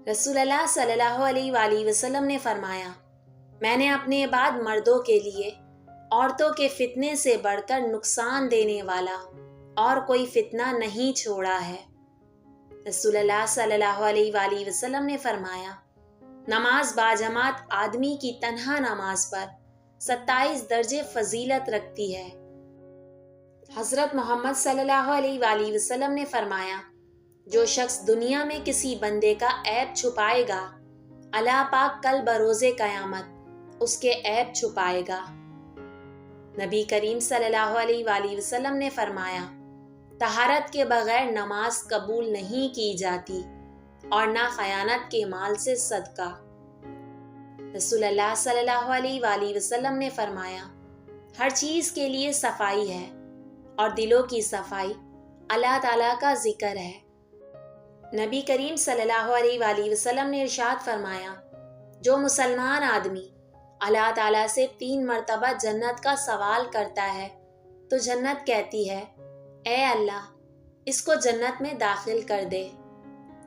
رسول اللہ صلی اللہ علیہ وآلہ وسلم نے فرمایا، میں نے اپنے بعد مردوں کے لیے عورتوں کے فتنے سے بڑھ کر نقصان دینے والا اور کوئی فتنہ نہیں چھوڑا ہے۔ رسول اللہ صلی اللہ علیہ وآلہ وسلم نے فرمایا، نماز باجماعت آدمی کی تنہا نماز پر 27 درجے فضیلت رکھتی ہے۔ حضرت محمد صلی اللہ علیہ وآلہ وسلم نے فرمایا، جو شخص دنیا میں کسی بندے کا عیب چھپائے گا، اللہ پاک کل بروز قیامت اس کے عیب چھپائے گا۔ نبی کریم صلی اللہ علیہ وآلہ وسلم نے فرمایا، طہارت کے بغیر نماز قبول نہیں کی جاتی اور نہ خیانت کے مال سے صدقہ۔ رسول اللہ صلی اللہ علیہ وآلہ وسلم نے فرمایا، ہر چیز کے لیے صفائی ہے اور دلوں کی صفائی اللہ تعالیٰ کا ذکر ہے۔ نبی کریم صلی اللہ علیہ وآلہ وسلم نے ارشاد فرمایا، جو مسلمان آدمی اللہ تعالیٰ سے 3 مرتبہ جنت کا سوال کرتا ہے تو جنت کہتی ہے، اے اللہ اس کو جنت میں داخل کر دے۔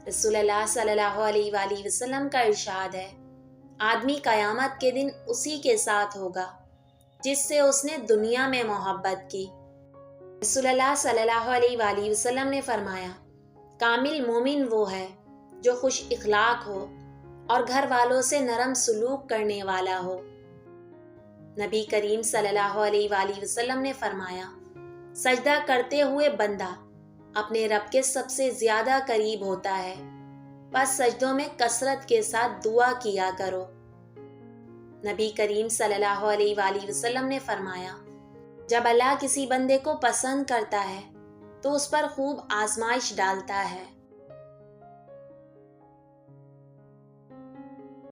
رسول اللہ صلی اللہ علیہ وآلہ وسلم کا ارشاد ہے، آدمی قیامت کے دن اسی کے ساتھ ہوگا جس سے اس نے دنیا میں محبت کی۔ رسول اللہ صلی اللہ علیہ وآلہ وسلم نے فرمایا، کامل مومن وہ ہے جو خوش اخلاق ہو اور گھر والوں سے نرم سلوک کرنے والا ہو۔ نبی کریم صلی اللہ علیہ وآلہ وسلم نے فرمایا، سجدہ کرتے ہوئے بندہ اپنے رب کے سب سے زیادہ قریب ہوتا ہے، بس سجدوں میں کثرت کے ساتھ دعا کیا کرو۔ نبی کریم صلی اللہ علیہ وآلہ وسلم نے فرمایا، جب اللہ کسی بندے کو پسند کرتا ہے تو اس پر خوب آزمائش ڈالتا ہے۔